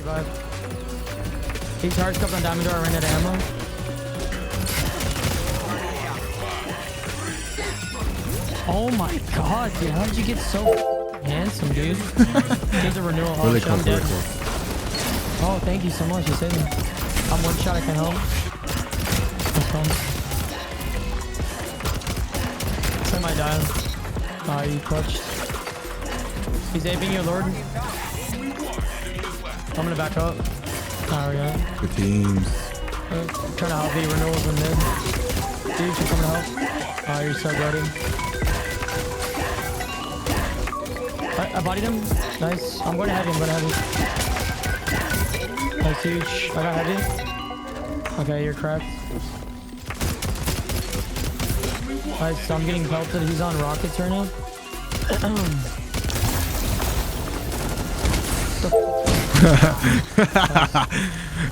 Revive. He charged up on Diamond Door. I ran out of ammo. Oh my god, dude. How did you get so handsome, dude? Here's a renewal. Oh, Really shit, close, I'm dead. really close. Oh, thank you so much. You saved me. I'm one shot. I can help. Let's come. Send my dial. Ah, you clutched. He's aping you, Lord. I'm gonna back up. There we go. Good teams. Trying to help you. Renewals in mid. Dude, you're coming to help. Oh, you're so bloody. I bodied him. Nice. I'm going to heavy. I'm going to heavy. That's huge. I got heavy. Okay, you're cracked. Nice. So I'm getting pelted. He's on rockets right now.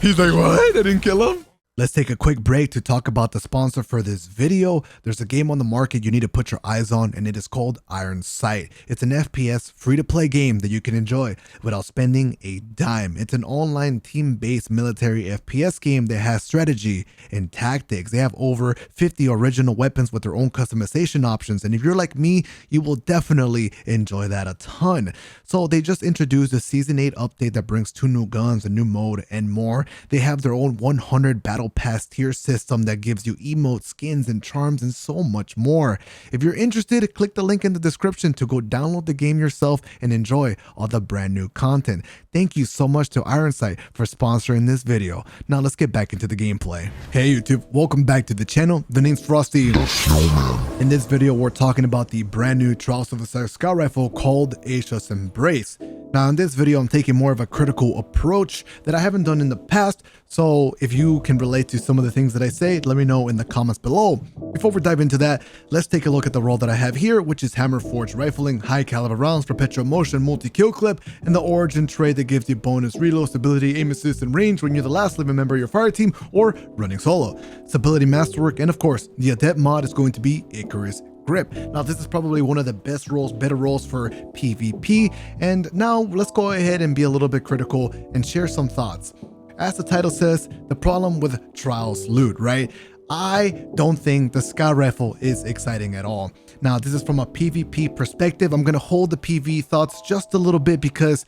He's like, what? I didn't kill him? Let's take a quick break to talk about the sponsor for this video. There's a game on the market you need to put your eyes on, and it is called Ironsight. It's an FPS free-to-play game that you can enjoy without spending a dime. It's an online team-based military FPS game that has strategy and tactics. They have over 50 original weapons with their own customization options, and if you're like me, you will definitely enjoy that a ton. So they just introduced the Season 8 update that brings 2 new guns, a new mode, and more. They have their own 100 battle pass tier system that gives you emotes, skins, and charms, and so much more. If you're interested, click the link in the description to go download the game yourself and enjoy all the brand new content. Thank you so much to Ironsight for sponsoring this video. Now let's get back into the gameplay. Hey YouTube, welcome back to the channel. The name's Frosty. In this video, we're talking about the brand new Trials of Osiris scout rifle called Asia's Embrace. Now in this video, I'm taking more of a critical approach that I haven't done in the past. So if you can relate to some of the things that I say, let me know in the comments below. Before we dive into that, let's take a look at the roll that I have here, which is hammer forged rifling, high caliber rounds, perpetual motion, multi-kill clip, and the origin trait that gives you bonus reload, stability, aim assist, and range when you're the last living member of your fire team or running solo. Stability masterwork, and of course, the adept mod is going to be Icarus Grip. Now this is probably one of the best rolls, better rolls for PvP. And now let's go ahead and be a little bit critical and share some thoughts. As the title says, the problem with Trials loot, right? I don't think the scout rifle is exciting at all. Now this is from a PvP perspective. I'm going to hold the PvE thoughts just a little bit because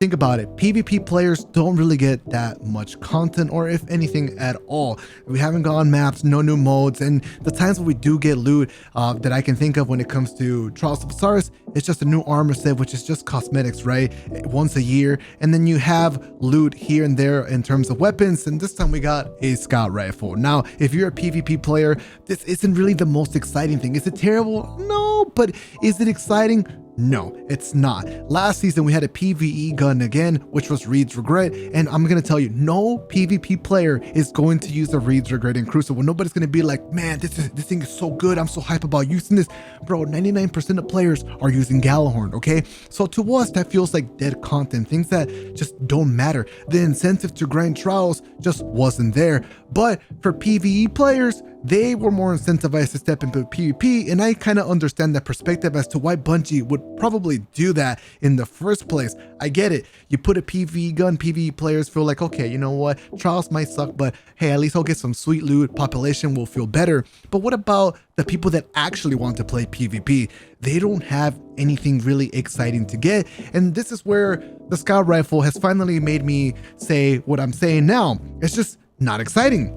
think about it. PvP players don't really get that much content, or if anything at all. We haven't gone maps, no new modes, and the times when we do get loot that I can think of when it comes to Trials of Osiris, it's just a new armor set, which is just cosmetics, right? Once a year, and then you have loot here and there in terms of weapons, and this time we got a scout rifle. Now, if you're a PvP player, this isn't really the most exciting thing. Is it terrible? No, but is it exciting? No, it's not. Last season, we had a PvE gun again, which was Reed's Regret. And I'm going to tell you, no PvP player is going to use the Reed's Regret in Crucible. Nobody's going to be like, man, this thing is so good. I'm so hype about using this. Bro, 99% of players are using Gallahorn, okay? So to us, that feels like dead content, things that just don't matter. The incentive to grind Trials just wasn't there. But for PvE players, they were more incentivized to step into PvP, and I kind of understand that perspective as to why Bungie would probably do that in the first place. I get it. You put a PvE gun, PvE players feel like, okay, you know what? Trials might suck, but hey, at least I'll get some sweet loot. Population will feel better. But what about the people that actually want to play PvP? They don't have anything really exciting to get. And this is where the scout rifle has finally made me say what I'm saying now. It's just not exciting.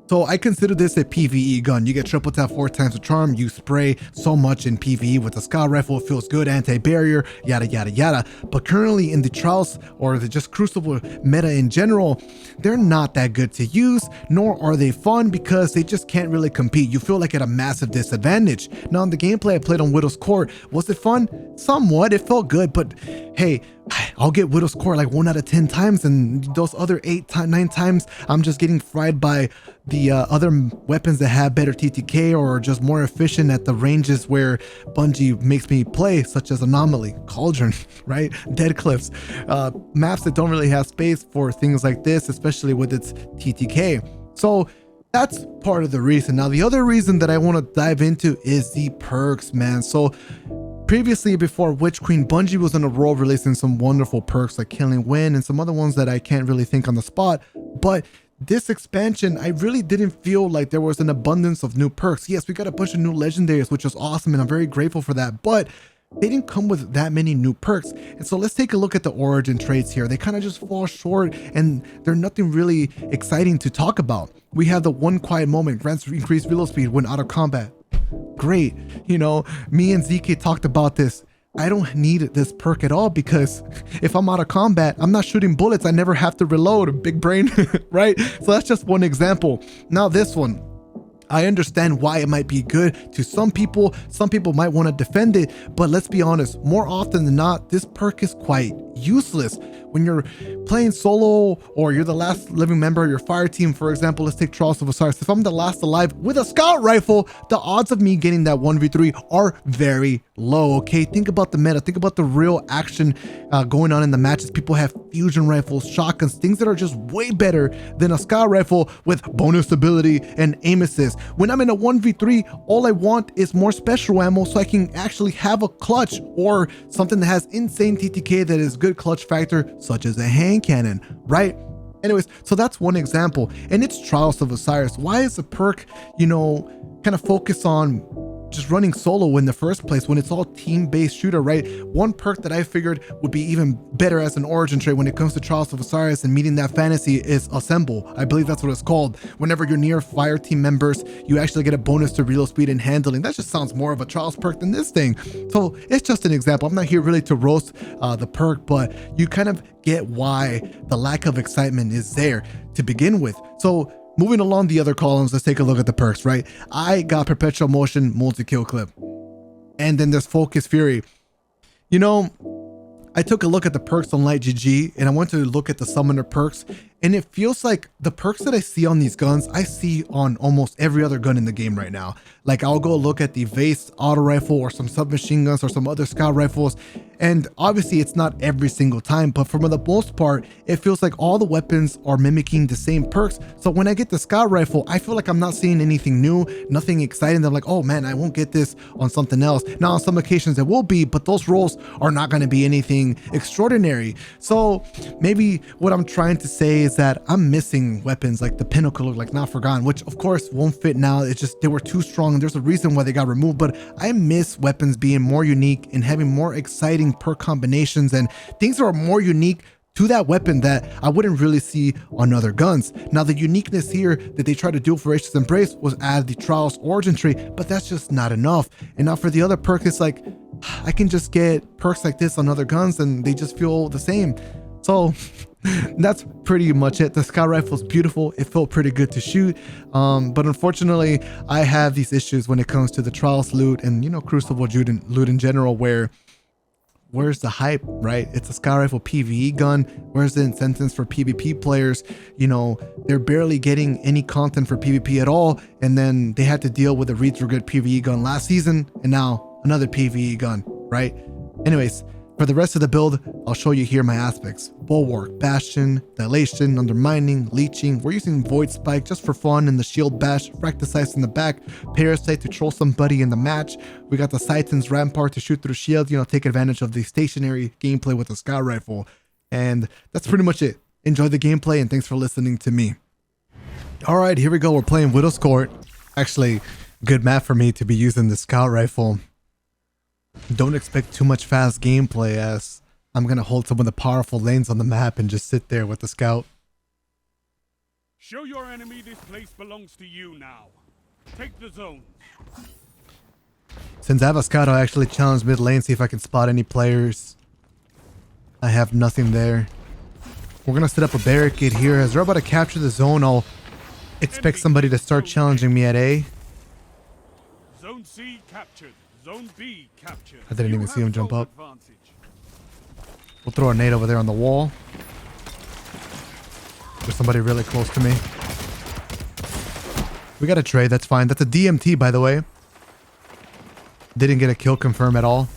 So I consider this a PvE gun. You get triple tap 4 times the charm. You spray so much in PvE with the scout rifle. It feels good, anti-barrier, yada, yada, yada. But currently in the Trials or the just Crucible meta in general, they're not that good to use, nor are they fun because they just can't really compete. You feel like at a massive disadvantage. Now in the gameplay I played on Widow's Court, was it fun? Somewhat, it felt good, but hey, I'll get Widow's Court like 1 out of 10 times, and those other 9 times I'm just getting fried by the other weapons that have better TTK or just more efficient at the ranges where Bungie makes me play, such as Anomaly, Cauldron, right? Dead Cliffs, maps that don't really have space for things like this, especially with its TTK. So that's part of the reason. Now the other reason that I want to dive into is the perks, man. So Previously, before Witch Queen, Bungie was on a roll releasing some wonderful perks like Killing Wind and some other ones that I can't really think on the spot. But this expansion, I really didn't feel like there was an abundance of new perks. Yes, we got a bunch of new legendaries, which was awesome, and I'm very grateful for that. But they didn't come with that many new perks. And so let's take a look at the origin traits here. They kind of just fall short, and they're nothing really exciting to talk about. We have the One Quiet Moment, grants increased reload speed when out of combat. Great. You know, me and ZK talked about this. I don't need this perk at all, because if I'm out of combat, I'm not shooting bullets. I never have to reload. Big brain, right? So that's just one example. Now this one, I understand why it might be good to some people. Some people might want to defend it, but let's be honest, more often than not, this perk is quite useless. When you're playing solo, or you're the last living member of your fire team, for example, let's take Trials of Osiris. If I'm the last alive with a scout rifle, the odds of me getting that 1v3 are very low, okay? Think about the meta. Think about the real action going on in the matches. People have fusion rifles, shotguns, things that are just way better than a scout rifle with bonus ability and aim assist. When I'm in a 1v3, all I want is more special ammo so I can actually have a clutch, or something that has insane TTK that is good clutch factor, such as a hand cannon, right? Anyways, so that's one example, and it's Trials of Osiris. Why is a perk, you know, kind of focus on just running solo in the first place when it's all team-based shooter, right? One perk that I figured would be even better as an origin trait when it comes to Trials of Osiris and meeting that fantasy is Assemble. I believe that's what it's called. Whenever you're near fire team members, you actually get a bonus to reload speed and handling. That just sounds more of a Trials perk than this thing. So it's just an example. I'm not here really to roast the perk, but you kind of get why the lack of excitement is there to begin with. So moving along the other columns, let's take a look at the perks, right? I got Perpetual Motion Multi-Kill Clip. And then there's Focus Fury. You know, I took a look at the perks on Light GG, and I went to look at the Summoner perks, and it feels like the perks that I see on these guns, I see on almost every other gun in the game right now. Like, I'll go look at the Vase auto rifle or some submachine guns or some other scout rifles, and obviously it's not every single time, but for the most part, it feels like all the weapons are mimicking the same perks. So when I get the scout rifle, I feel like I'm not seeing anything new, nothing exciting. I'm like, oh man, I won't get this on something else. Now on some occasions it will be, but those rolls are not going to be anything extraordinary. So maybe what I'm trying to say is that I'm missing weapons like the Pinnacle or like Not Forgotten, which of course won't fit now. It's just they were too strong, and there's a reason why they got removed. But I miss weapons being more unique and having more exciting perk combinations and things that are more unique to that weapon that I wouldn't really see on other guns. Now the uniqueness here that they tried to do for Aegis Embrace was add the Trials origin tree, but that's just not enough. And now for the other perk, it's like I can just get perks like this on other guns and they just feel the same. So that's pretty much it. The scout rifle is beautiful. It felt pretty good to shoot, but unfortunately I have these issues when it comes to the Trials loot and, you know, Crucible loot in general, where where's the hype, right? It's a scout rifle PvE gun. Where's the incentives for PvP players? You know, they're barely getting any content for PvP at all, and then they had to deal with a Reeds for Good PvE gun last season, and now another PvE gun, right? Anyways, for the rest of the build, I'll show you here my aspects. Bulwark, Bastion, Dilation, Undermining, Leeching. We're using Void Spike just for fun, and the Shield Bash, Fracticize in the back, Parasite to troll somebody in the match. We got the Titan's Rampart to shoot through shield, you know, take advantage of the stationary gameplay with the Scout Rifle. And that's pretty much it. Enjoy the gameplay, and thanks for listening to me. Alright, here we go. We're playing Widow's Court. Actually, good map for me to be using the Scout Rifle. Don't expect too much fast gameplay, as I'm gonna hold some of the powerful lanes on the map and just sit there with the scout. Show your enemy this place belongs to you now. Take the zones. Since I have a scout, I'll actually challenge mid lane, see if I can spot any players. I have nothing there. We're gonna set up a barricade here. As they're about to capture the zone, I'll expect somebody to start challenging me at A. Zone C captured. Zone B captured. I didn't even see him jump up. We'll throw a nade over there on the wall. There's somebody really close to me. We got a trade, that's fine. That's a DMT, by the way. Didn't get a kill confirm at all.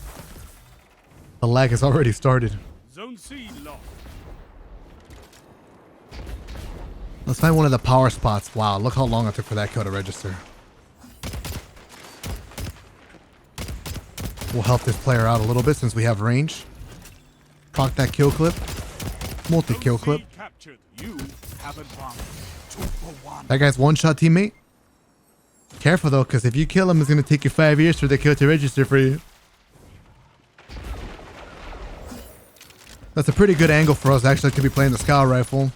The lag has already started. Zone C lost. Let's find one of the power spots. Wow, look how long it took for that kill to register. We'll help this player out a little bit since we have range. Proc that kill clip. Multi-kill clip. Captured. You have advanced. 2 for 1. That guy's one-shot teammate. Careful though, because if you kill him, it's going to take you 5 years for the kill to register for you. That's a pretty good angle for us actually to be playing the scout rifle.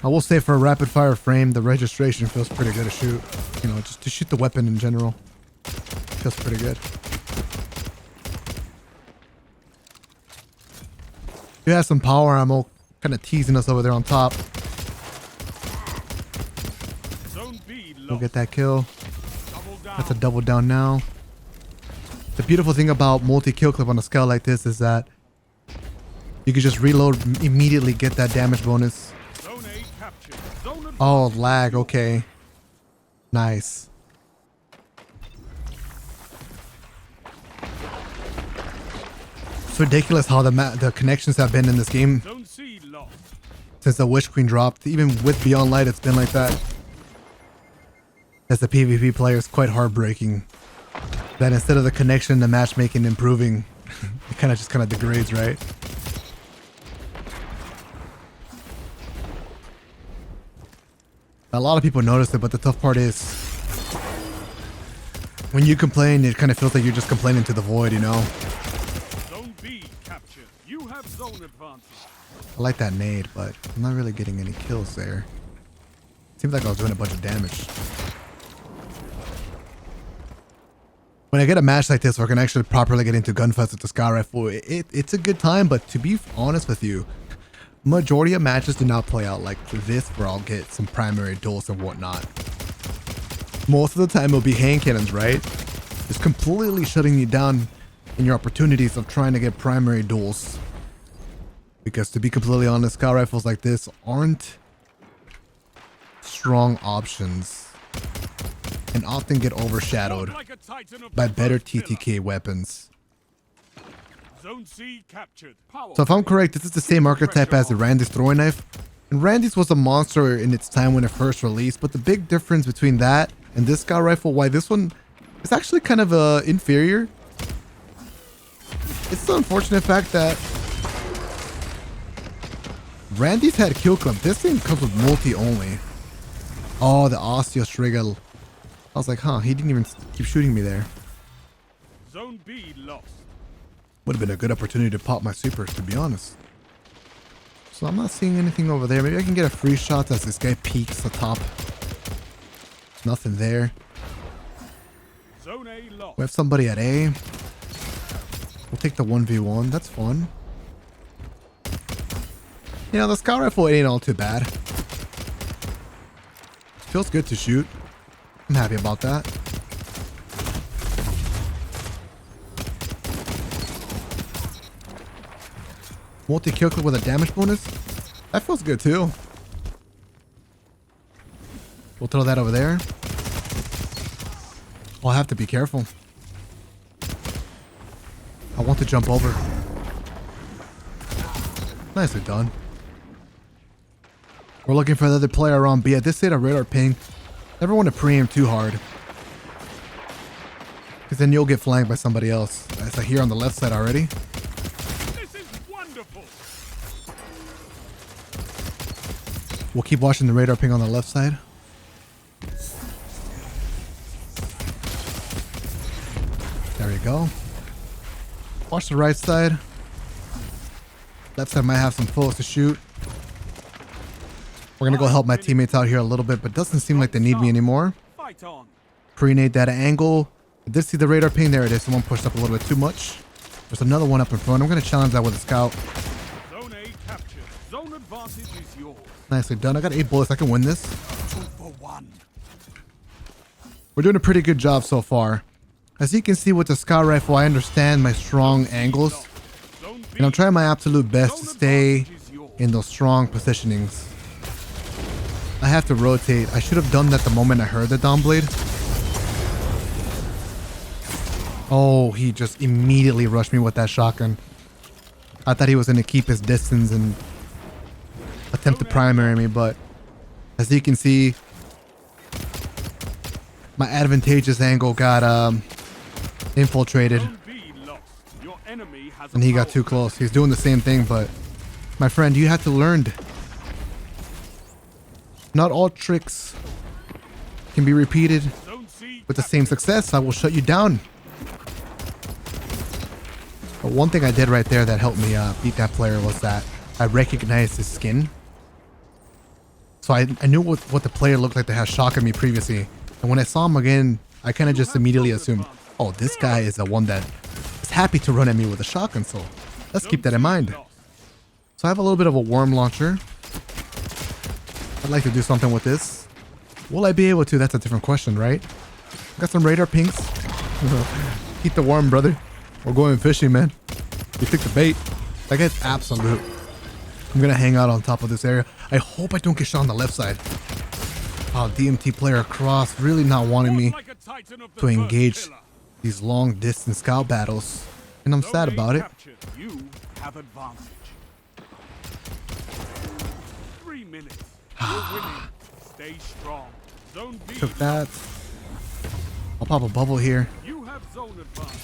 I will say for a rapid fire frame, the registration feels pretty good to shoot. You know, just to shoot the weapon in general. Feels pretty good. You have some power ammo kind of teasing us over there on top. Zone B lost. We'll get that kill. Double down. That's a double down now. The beautiful thing about multi-kill clip on a scout like this is that you can just reload, immediately get that damage bonus. Zone A captured. Zone Oh, lag. Okay. Nice. It's ridiculous how the connections have been in this game Zone C lost. since the Witch Queen dropped. Even with Beyond Light, it's been like that. As a PvP player, it's quite heartbreaking that instead of the connection, the matchmaking improving, it kind of degrades, right? A lot of people notice it, but the tough part is when you complain, it kind of feels like you're just complaining to the void, you know? Zone B captured. You have zone advantage. I like that nade, but I'm not really getting any kills there. Seems like I was doing a bunch of damage. When I get a match like this where I can actually properly get into gunfights with the scout rifle, it's a good time, but to be honest with you, majority of matches do not play out like this where I'll get some primary duels and whatnot. Most of the time it'll be hand cannons, right? Just completely shutting you down in your opportunities of trying to get primary duels. Because to be completely honest, scout rifles like this aren't strong options and often get overshadowed Like a titan of by the better first pillar. TTK weapons. Zone C captured. Power. So if I'm correct, this is the same archetype as the Randy's throwing knife. And Randy's was a monster in its time when it first released, but the big difference between that and this scout rifle, why this one is actually kind of inferior. It's the unfortunate fact that Randy's had kill clip. This thing comes with multi only. Oh, the Osteo Strigel. I was like, huh, he didn't even keep shooting me there. Zone B lost. Would have been a good opportunity to pop my super, to be honest. So I'm not seeing anything over there. Maybe I can get a free shot as this guy peeks the top. Nothing there. Zone A lost. We have somebody at A. We'll take the 1v1. That's fun. You know, the scout rifle ain't all too bad. Feels good to shoot. I'm happy about that. Multi-kill clip with a damage bonus? That feels good too. We'll throw that over there. I'll have to be careful. I want to jump over. Nicely done. We're looking for the other player around B. I did say a radar ping. Never want to pre-aim too hard, because then you'll get flanked by somebody else. As I hear on the left side already. This is wonderful. We'll keep watching the radar ping on the left side. There we go. Watch the right side. Left side might have some foes to shoot. We're gonna go help my teammates out here a little bit, but doesn't seem like they need me anymore. Fight on. Pre-nade that angle. I did see the radar ping. There it is. Someone pushed up a little bit too much. There's another one up in front. I'm gonna challenge that with a scout. Zone A captured. Zone advantage is yours. Nicely done. I got 8 bullets. I can win this. 2 for 1. We're doing a pretty good job so far. As you can see with the scout rifle, I understand my strong angles, Zone B. and I'm trying my absolute best to Zone stay advantage is yours. in those strong positionings. I have to rotate. I should have done that the moment I heard the down blade. Oh, he just immediately rushed me with that shotgun. I thought he was going to keep his distance and attempt to primary me, but as you can see, My advantageous angle got infiltrated. Zone B lost. Your enemy has a And he got power too close. He's doing the same thing, but my friend, you have to learn. Not all tricks can be repeated Zone C with the same success. I will shut you down. But one thing I did right there that helped me beat that player was that I recognized his skin. So I knew what the player looked like that had shocked me previously. And when I saw him again, I kind of just immediately assumed, oh, this guy is the one that is happy to run at me with a shotgun. So let's keep that in mind. So I have a little bit of a worm launcher. I'd like to do something with this. Will I be able to? That's a different question, right? Got some radar pings. Eat the worm, brother. We're going fishing, man. You took the bait. That guy's absolute. I'm gonna hang out on top of this area. I hope I don't get shot on the left side. Wow, DMT player across, really not wanting me to engage these long distance scout battles. And I'm sad about it. You have advantage. 3 minutes. You're winning. Stay strong. Zone B. Took that. I'll pop a bubble here. You have zone advantage.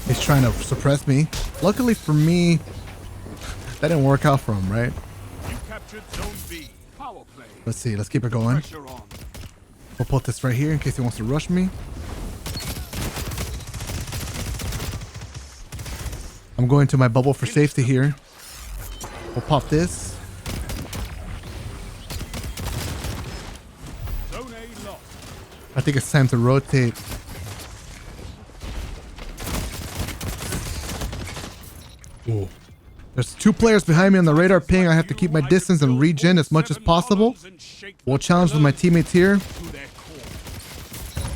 He's trying to suppress me. Luckily for me, that didn't work out for him, right? You captured zone B. Power play. Let's see. Let's keep it going. Pressure on. We'll put this right here in case he wants to rush me. I'm going to my bubble for safety here. We'll pop this. Zone A lost. I think it's time to rotate. Ooh. There's 2 players behind me on the radar ping. I have to keep my distance and regen as much as possible. We'll challenge with my teammates here.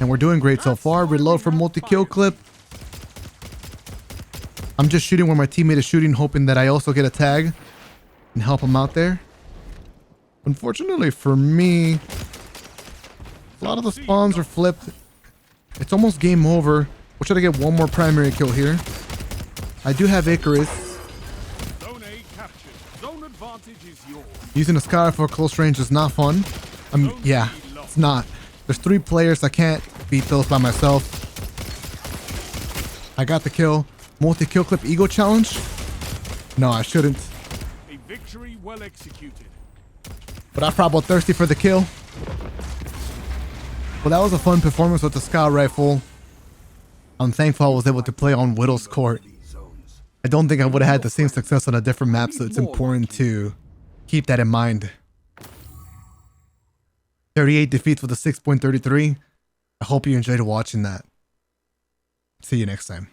And we're doing great so far. Reload for multi-kill clip. I'm just shooting where my teammate is shooting, hoping that I also get a tag and help him out there. Unfortunately for me, a lot of the spawns are flipped. It's almost game over. We'll try to get one more primary kill here. I do have Icarus. Zone A captured. Zone advantage is yours. Using a Sky for close range is not fun. Yeah, it's not. There's 3 players. I can't beat those by myself. I got the kill. Multi-kill clip ego challenge? No, I shouldn't. A victory well executed. But I'm probably thirsty for the kill. Well, that was a fun performance with the Scout Rifle. I'm thankful I was able to play on Widow's Court. I don't think I would have had the same success on a different map, so it's important to keep that in mind. 38 defeats with a 6.33. I hope you enjoyed watching that. See you next time.